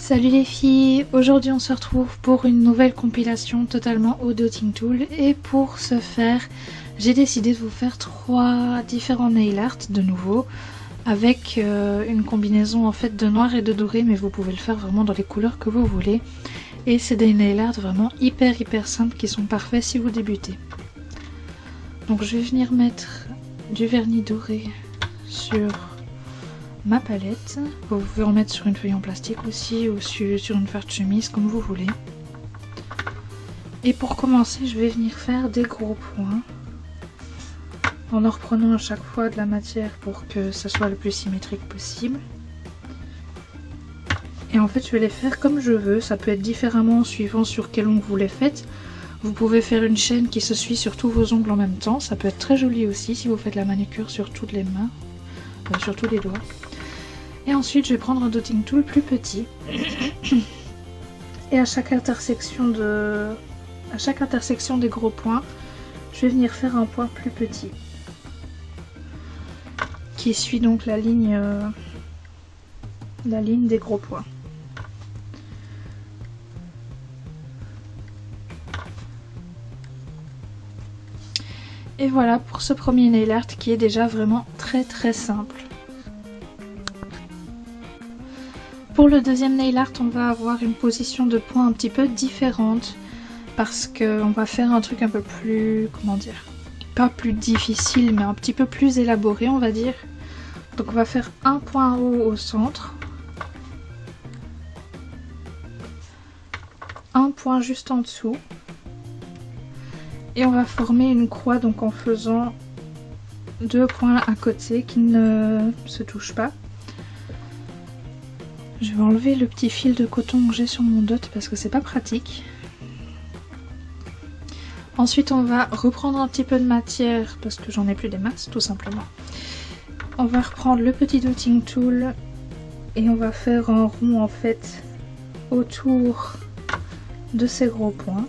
Salut les filles, aujourd'hui on se retrouve pour une nouvelle compilation totalement au Dotting Tool et pour ce faire j'ai décidé de vous faire 3 différents nail art de nouveau avec une combinaison en fait de noir et de doré, mais vous pouvez le faire vraiment dans les couleurs que vous voulez et c'est des nail art vraiment hyper simples qui sont parfaits si vous débutez. Donc je vais venir mettre du vernis doré sur ma palette. Vous pouvez en mettre sur une feuille en plastique aussi ou sur une farde chemise comme vous voulez. Et pour commencer je vais venir faire des gros points en reprenant à chaque fois de la matière pour que ça soit le plus symétrique possible. Et en fait je vais les faire comme je veux, ça peut être différemment suivant sur quel ongle vous les faites. Vous pouvez faire une chaîne qui se suit sur tous vos ongles en même temps, ça peut être très joli aussi si vous faites la manucure sur toutes les mains, sur tous les doigts. Et ensuite je vais prendre un dotting tool plus petit et à chaque intersection des gros points, je vais venir faire un point plus petit qui suit donc la ligne des gros points. Et voilà pour ce premier nail art qui est déjà vraiment très simple. Pour le deuxième nail art, on va avoir une position de points un petit peu différente parce qu'on va faire un truc un peu plus, comment dire, pas plus difficile mais un petit peu plus élaboré on va dire. Donc on va faire un point en haut au centre, un point juste en dessous et on va former une croix donc en faisant 2 points à côté qui ne se touchent pas. Je vais enlever le petit fil de coton que j'ai sur mon dot parce que c'est pas pratique. Ensuite on va reprendre un petit peu de matière parce que j'en ai plus des masses tout simplement. On va reprendre le petit dotting tool et on va faire un rond en fait autour de ces gros points.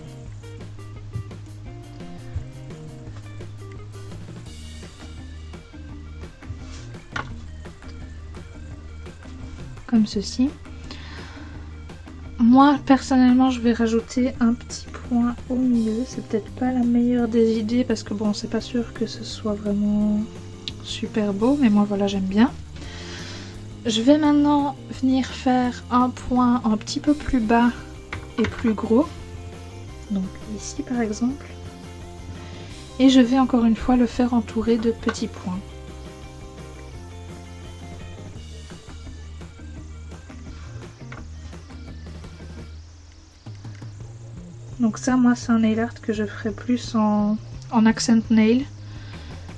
Comme ceci. Moi personnellement je vais rajouter un petit point au milieu, c'est peut-être pas la meilleure des idées parce que bon c'est pas sûr que ce soit vraiment super beau, mais moi voilà j'aime bien. Je vais maintenant venir faire un point un petit peu plus bas et plus gros, donc ici par exemple, et je vais encore une fois le faire entourer de petits points. Donc ça, moi, c'est un nail art que je ferai plus en accent nail,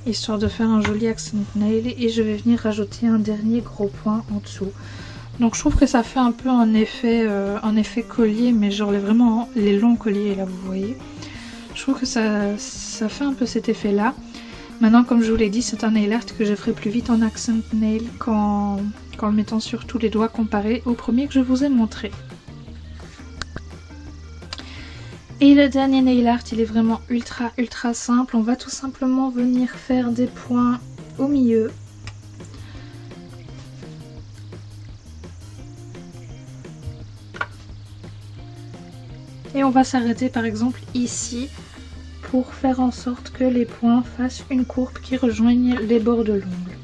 histoire de faire un joli accent nail, et je vais venir rajouter un dernier gros point en dessous. Donc je trouve que ça fait un peu un effet collier, mais genre vraiment les longs colliers là, vous voyez. Je trouve que ça fait un peu cet effet là. Maintenant, comme je vous l'ai dit, c'est un nail art que je ferai plus vite en accent nail qu'en le mettant sur tous les doigts comparé au premier que je vous ai montré. Et le dernier nail art, il est vraiment ultra simple. On va tout simplement venir faire des points au milieu. Et on va s'arrêter par exemple ici pour faire en sorte que les points fassent une courbe qui rejoigne les bords de l'ongle.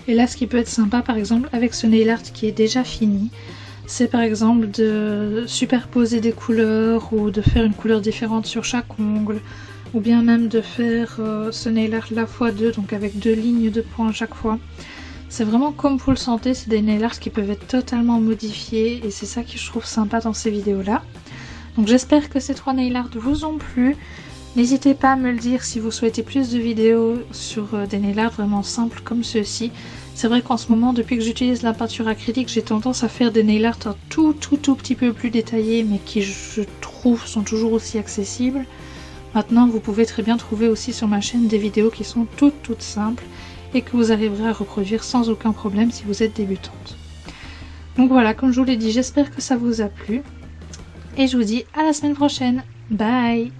Et là, ce qui peut être sympa par exemple avec ce nail art qui est déjà fini, c'est par exemple de superposer des couleurs ou de faire une couleur différente sur chaque ongle, ou bien même de faire ce nail art la x2, donc avec 2 lignes de points à chaque fois. C'est vraiment comme vous le sentez, c'est des nail art qui peuvent être totalement modifiés et c'est ça que je trouve sympa dans ces vidéos là. Donc j'espère que ces 3 nail art vous ont plu. N'hésitez pas à me le dire si vous souhaitez plus de vidéos sur des nail art vraiment simples comme ceux-ci. C'est vrai qu'en ce moment, depuis que j'utilise la peinture acrylique, j'ai tendance à faire des nail art un tout petit peu plus détaillés, mais qui je trouve sont toujours aussi accessibles. Maintenant, vous pouvez très bien trouver aussi sur ma chaîne des vidéos qui sont toutes simples et que vous arriverez à reproduire sans aucun problème si vous êtes débutante. Donc voilà, comme je vous l'ai dit, j'espère que ça vous a plu. Et je vous dis à la semaine prochaine. Bye!